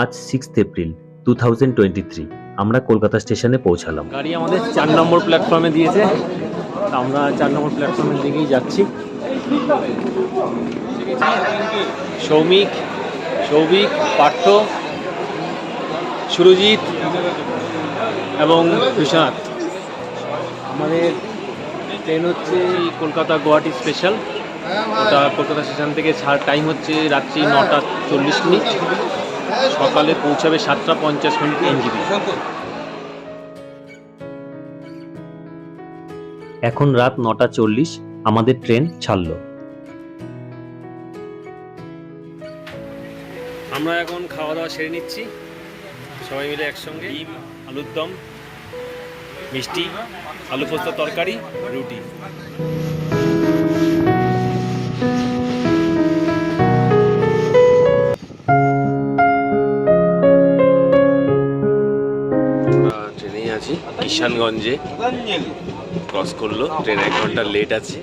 আজ 6th April 2023 আমরা কলকাতা স্টেশনে পৌঁছালাম। গাড়ি আমাদের 4 নম্বর প্ল্যাটফর্মে দিয়েছে, আমরা 4 নম্বর প্ল্যাটফর্মের দিকেই যাচ্ছি। সৌমিক, পার্থ, সুরজিৎ এবং বিশ্বনাথ। আমাদের ট্রেন হচ্ছে কলকাতা গুয়াহাটি স্পেশাল। ওটা কলকাতা স্টেশন থেকে ছাড় টাইম হচ্ছে রাত্রি 9টা 40 মিনিট, সকালে পৌঁছাবে 7টা 50 মিনিট এনজিপি। এখন রাত 9টা 40, আমাদের ট্রেন ছাড়লো। আমরা এখন খাওয়া দাওয়া সেরে নিচ্ছি সবাই মিলে একসঙ্গে। ডিম, আলুর দম, মিষ্টি, আলু পোস্ত তরকারি, রুটি। ট্রেনেই আছি, কিষানগঞ্জে ক্রস করলো ট্রেন, 1 ঘন্টা লেট আছে।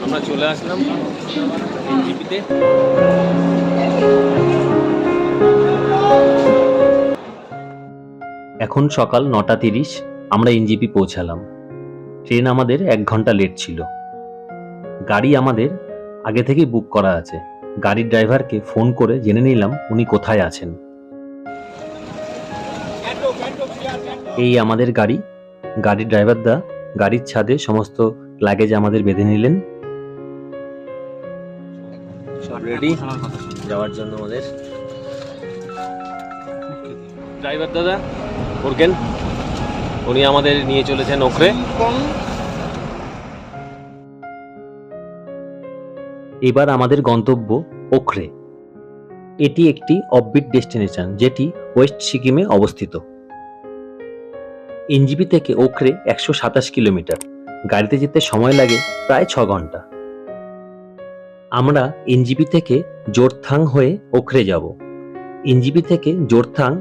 আমরা চলে আসলাম এনজিপিতে। এখন সকাল 9টা 30, আমরা এনজিপি পৌঁছালাম। ট্রেন আমাদের 1 ঘন্টা লেট ছিল। গাড়ি আমাদের আগে থেকেই বুক করা আছে। গাড়ির ড্রাইভারকে ফোন করে জেনে নিলাম উনি কোথায় আছেন। এই আমাদের গাড়ি। গাড়ির ড্রাইভারদা গাড়ির ছাদে সমস্ত লাগেজ আমাদের বেঁধে নিলেন। সব রেডি যাওয়ার জন্য আমাদের। ড্রাইভার দাদা ওরকেন, উনি আমাদের নিয়ে চলেছেন ওখরে। এবার আমাদের গন্তব্য ওখরে। এটি একটি অফবিট ডেস্টিনেশন যেটি ওয়েস্ট সিকিমে অবস্থিত। এনজিপি থেকে ওখরে 127 কিলোমিটার। গাড়িতে যেতে সময় লাগে প্রায় 6 ঘন্টা। আমরা এনজিপি থেকে জোরথাং হয়ে ওখরে যাব। এনজিপি থেকে জোরথাং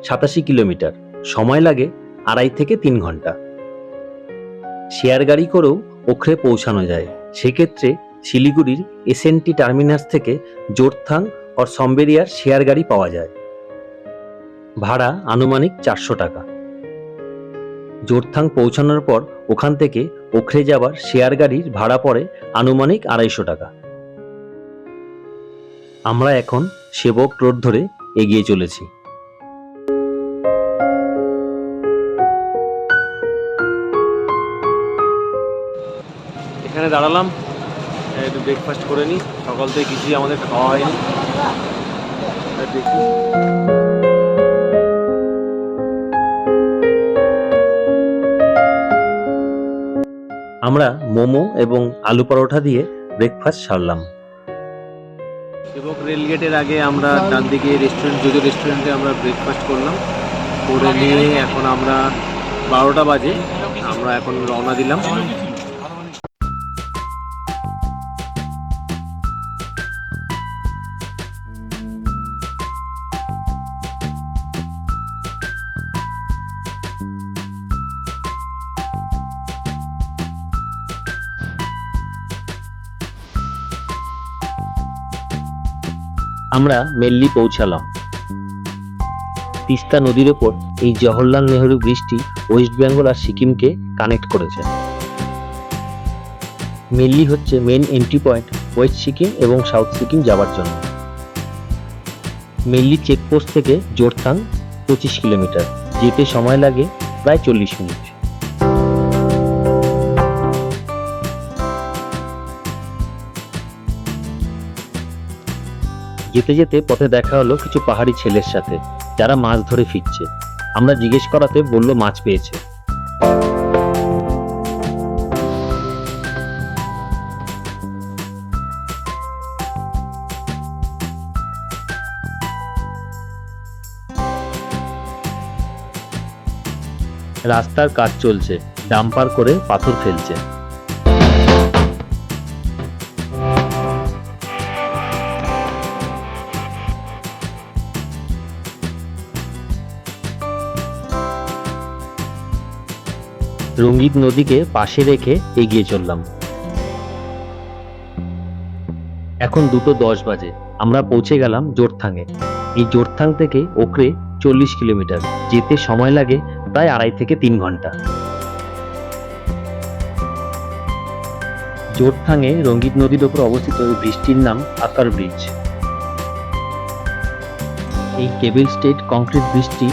87 কিলোমিটার, সময় লাগে 2.5 থেকে 3 ঘন্টা। শেয়ার গাড়ি করেও ওখরে পৌঁছানো যায়। সেক্ষেত্রে শিলিগুড়ির এসএনটি টার্মিনাস থেকে জোরথাং ও সম্বেরিয়ার শেয়ার গাড়ি পাওয়া যায়। ভাড়া আনুমানিক 400 টাকা। জোরথাং পৌঁছানোর পর ওখান থেকে ওখরে যাবার শেয়ার গাড়ির ভাড়া পড়ে আনুমানিক 250 টাকা। আমরা এখন সেবক রোড ধরে এগিয়ে চলেছি। এখানে দাঁড়ালাম, একটু ব্রেকফাস্ট করে নিই। সকাল থেকে কিছুই আমাদের খাওয়া হয়নি। দেখি আমরা মোমো এবং আলু পরোটা দিয়ে ব্রেকফাস্ট সারলাম। সেবক রেলগেটের আগে আমরা ডান দিকে যদিও রেস্টুরেন্টে আমরা ব্রেকফাস্ট করলাম, করে নিয়ে এখন আমরা 12টা বাজে, আমরা এখন রওনা দিলাম। আমরা মেল্লি পৌঁছালাম। তিস্তা নদীর ওপর এই জওহরলাল নেহরু ব্রিজটি ওয়েস্ট বেঙ্গল আর সিকিমকে কানেক্ট করেছে। মেল্লি হচ্ছে main entry point West Sikkim এবং সাউথ সিকিম যাওয়ার জন্য। মেল্লি চেকপোস্ট থেকে জোরথাং 25 কিলোমিটার, যেতে সময় লাগে প্রায় 40 মিনিট। যেতে যেতে পথে দেখা হলো কিছু পাহাড়ি ছেলের সাথে যারা মাছ ধরে ফিরছে। আমরা জিজ্ঞেস করাতে বলল মাছ পেয়েছে। রাস্তার কাজ চলছে, ডাম্পার করে পাথর ফেলছে। রঙ্গিত নদীকে পাশে রেখে এগিয়ে চললাম। এখন 2:10 বাজে। আমরা পৌঁছে গেলাম জোরথাংয়ে। এই জোরথাং থেকে ওখরে 40 কিলোমিটার, যেতে সময় লাগে প্রায় 2.5 থেকে 3 ঘন্টা। জোরথাংয়ে রঙ্গিত নদীর ওপর অবস্থিত এই ব্রিজটির নাম আকার ব্রিজ। এই কেবল স্টেড কংক্রিট ব্রিজটি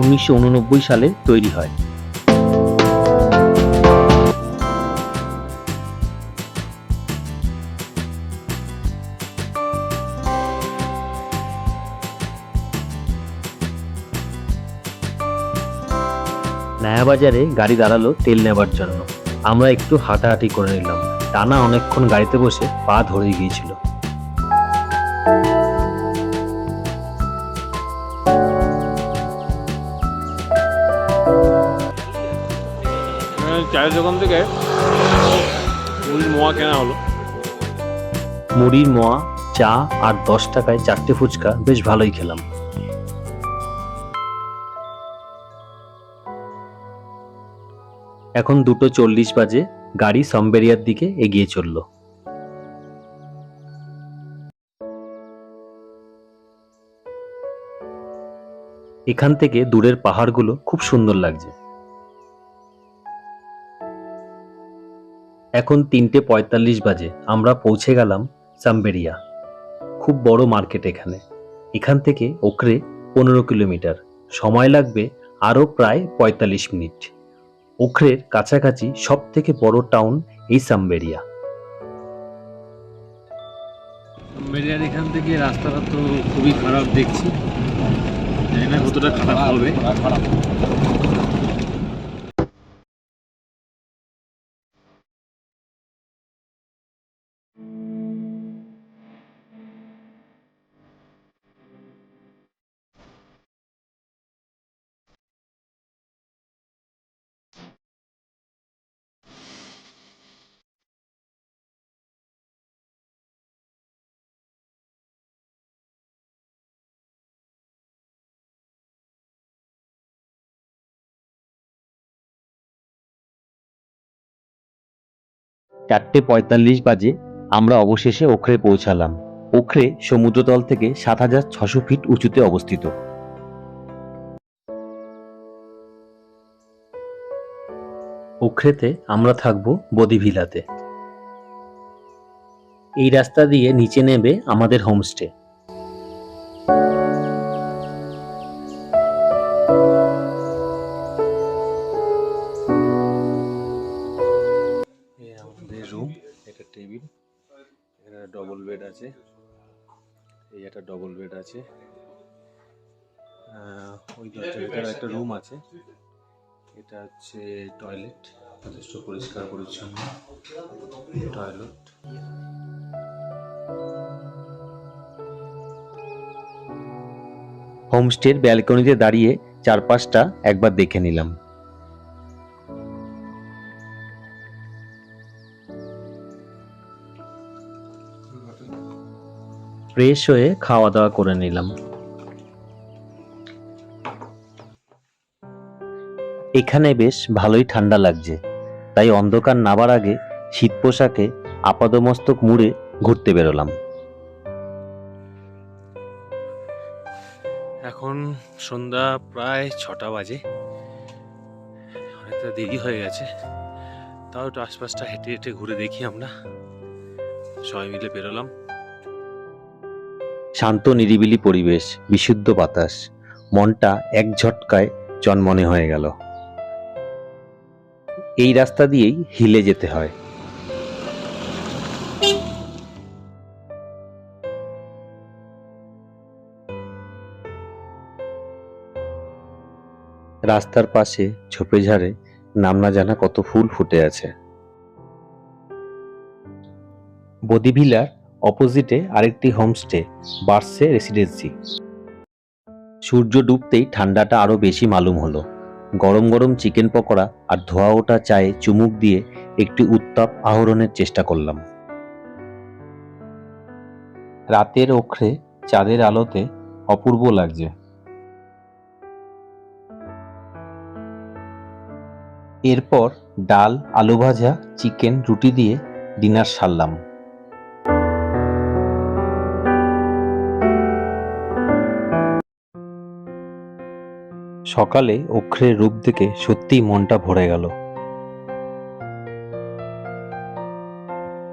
1989 সালে তৈরি হয়। নয়াবাজারে গাড়ি দাঁড়ালো তেল নেবার জন্য। আমরা একটু হাঁটাহাঁটি করে নিলাম। টানা অনেকক্ষণ গাড়িতে বসে পা ধরে গিয়েছিল। চায়ের দোকান থেকে মুড়ির মোয়া কেনা হলো। মুড়ির মোয়া, চা আর 10 টাকায় 4টে ফুচকা বেশ ভালোই খেলাম। এখন 2:40 বাজে। গাড়ি সাম্বেরিয়ার দিকে এগিয়ে চলল। এখান থেকে দূরের পাহাড়গুলো খুব সুন্দর লাগছে। এখন 3:45 বাজে। আমরা পৌঁছে গেলাম সাম্বেরিয়া। খুব বড় মার্কেট এখানে। এখান থেকে ওখরে 15 কিলোমিটার, সময় লাগবে আরও প্রায় 45 মিনিট। ওখরের কাছাকাছি সব থেকে বড় টাউন এই সাম্বেরিয়া। মেরিয়ার এখান থেকে রাস্তাটা তো খুবই খারাপ দেখছি, জানি না কতটা খারাপ হবে। চারটে 45 বাজে আমরা অবশেষে ওখরে পৌঁছালাম। ওখরে সমুদ্রতল থেকে 7,600 ফিট উঁচুতে অবস্থিত। ওখরেতে আমরা থাকবো বদিভিলাতে। এই রাস্তা দিয়ে নিচে নেবে আমাদের হোমস্টে। আমাদের রুম, এটা টেবিল, এখানে ডবল বেড আছে, এই একটা ডবল বেড আছে, ওই দরজার ভিতরে একটা রুম আছে। এটা হচ্ছে টয়লেট, যথেষ্ট পরিষ্কার পরিচ্ছন্ন টয়লেট। হোমস্টের ব্যালকনিতে দাঁড়িয়ে চারপাশটা একবার দেখে নিলাম। ফ্রেশ হয়ে খাওয়া দাওয়া করে নিলাম। এখানে বেশ ভালোই ঠান্ডা লাগছে, তাই অন্ধকার নাবার আগে শীত পোশাকে আপাদমস্তক মুড়ে ঘুরতে বেরোলাম। এখন সন্ধ্যা প্রায় 6টা বাজে, অনেকটা দেরি হয়ে গেছে। তাও একটু আশপাশটা হেঁটে হেঁটে ঘুরে দেখি। আমরা সবাই মিলে বেরোলাম। শান্ত নিরিবিলি পরিবেশ, বিশুদ্ধ বাতাস, মনটা এক ঝটকায় চনমনে হয়ে গেল। এই রাস্তা দিয়েই হিলে যেতে হয়। রাস্তার পাশে ঝোপে ঝাড়ে নাম না জানা কত ফুল ফুটে আছে। বদিভিলার অপোজিটে আরেকটি হোমস্টে, বার্সে রেসিডেন্সি। সূর্য ডুবতেই ঠান্ডাটা আরো বেশি মালুম হলো। গরম গরম চিকেন পকোড়া আর ধোয়া ওঠা চায়ে চুমুক দিয়ে একটি উত্তাপ আহরণের চেষ্টা করলাম। রাতের ওখরে চাঁদের আলোতে অপূর্ব লাগছে। এরপর ডাল, আলু ভাজা, চিকেন, রুটি দিয়ে ডিনার সারলাম। সকালে ওখরের রূপ দেখে সত্যিই মনটা ভরে গেল।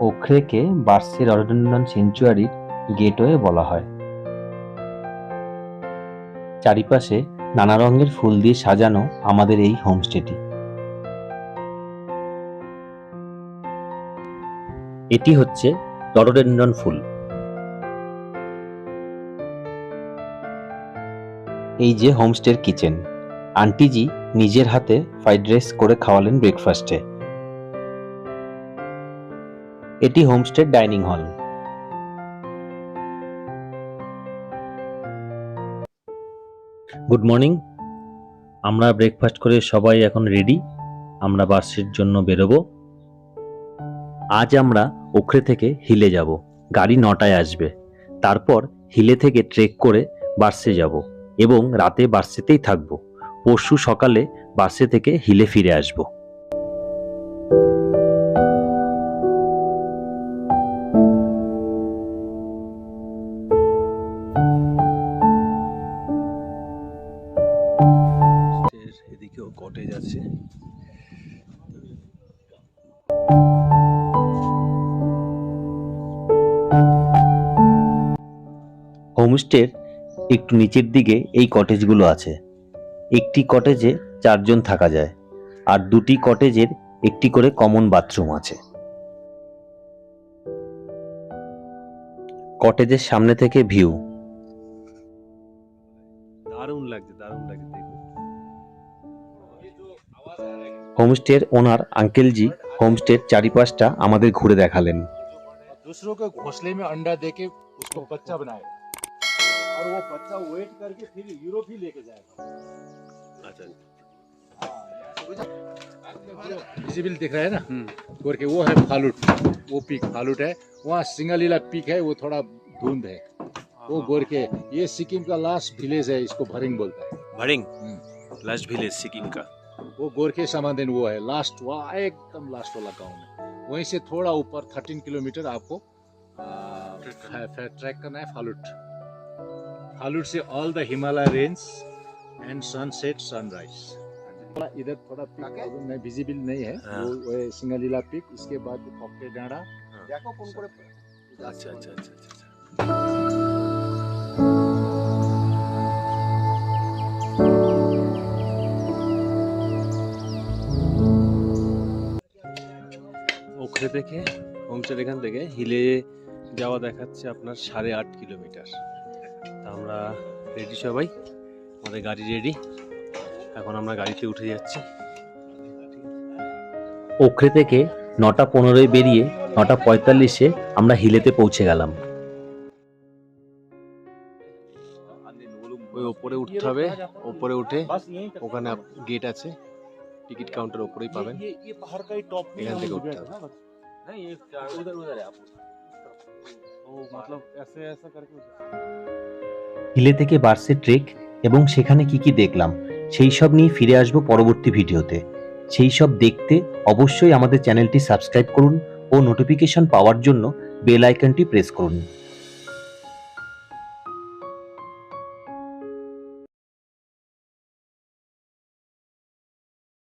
ওখরেকে বার্সের রডোডেনড্রন স্যাংচুয়ারির গেটওয়ে বলা হয়। চারিপাশে নানা রঙের ফুল দিয়ে সাজানো আমাদের এই হোমস্টেটি। এটি হচ্ছে রডোডেনড্রন ফুল। এই যে হোমস্টের কিচেন, আন্টিজি নিজের হাতে ফ্রাইড রাইস করে খাওয়ালেন ব্রেকফাস্টে। এটি হোমস্টের ডাইনিং হল। Good morning. আমরা ব্রেকফাস্ট করে সবাই এখন রেডি, আমরা বার্সের জন্য বেরোবো। আজ আমরা ওখরে থেকে হিলে যাব, গাড়ি 9টায় আসবে। তারপর হিলে থেকে ট্রেক করে বার্সে যাব এবং রাতে বার্সেতেই থাকবো। পরশু সকালে বার্সে থেকে হিলে ফিরে আসবো। এদিকেও কটেজ আছে। হোমস্টের একটু নিচের দিকে এই কটেজগুলো আছে। একটি কটেজে 4 জন থাকা যায়, আর 2টি কটেজের একটি করে কমন বাথরুম আছে। কটেজের সামনে থেকে ভিউ দারুণ লাগছে, দারুণ লাগছে। দেখুন, হোমস্টের ওনার আঙ্কেলজি হোমস্টের চারিপাশটা আমাদের ঘুরে দেখালেন। दूसरों के घोंसले में अंडा देके उसको बच्चा बनाए और वो बच्चा वेट करके फिर यूरोप ही लेके जाएगा। আচ্ছা, विजिबल दिख रहा है ना करके, वो है फालूट, वो पीक फालूट है। वहाँ सिंगालीला पीक है, वो थोड़ा धुंध है, वो गोर के। ये सिक्किम का लास्ट विलेज है, इसको भरिंग बोलता है। ভারিং লাস্ট ভিলেজ सिक्किम का। वो गोरखे समाधन वो है लास्ट, वहाँ एकदम लास्ट वाला गाँव में। वहीं से थोड़ा ऊपर 13 किलोमीटर आपको ट्रैक करना है फालूट। फालूट से all the Himalaya range and sunset sunrise. इधर थोड़ा पीक में विजिबल नहीं है, वो सिंगालीला पीक। इसके बाद पक्के डांडा देखो कौन करे। আচ্ছা আচ্ছা আচ্ছা আচ্ছা। ওখরে থেকে হোমস্টের এখান থেকে হিলে যাওয়া দেখাচ্ছে আপনার 8.5 কিলোমিটার। তা আমরা রেডি সবাই, আমাদের গাড়ি রেডি। এখন আমরা গাড়িতে উঠে যাচ্ছি। ওখরে থেকে 9:15 বেরিয়ে 9:45 আমরা হিলেতে পৌঁছে গেলাম। ওই ওপরে উঠতে হবে, ওপরে উঠে ওখানে গেট আছে, টিকিট কাউন্টার ওপরেই পাবেন, ये पहाड़ का ही टॉप में এখান থেকে हम উঠতে लोग হবে। बैठे नहीं, ये उधर उधर है आप। तो मतलब ऐसे ऐसा करके হিলে থেকে বার্সে ট্রেক এবং সেখানে কি কি দেখলাম সেই সব নিয়ে ফিরে আসব পরবর্তী ভিডিওতে। সেই সব দেখতে অবশ্যই আমাদের চ্যানেলটি সাবস্ক্রাইব করুন ও নোটিফিকেশন পাওয়ার জন্য বেল আইকনটি প্রেস করুন।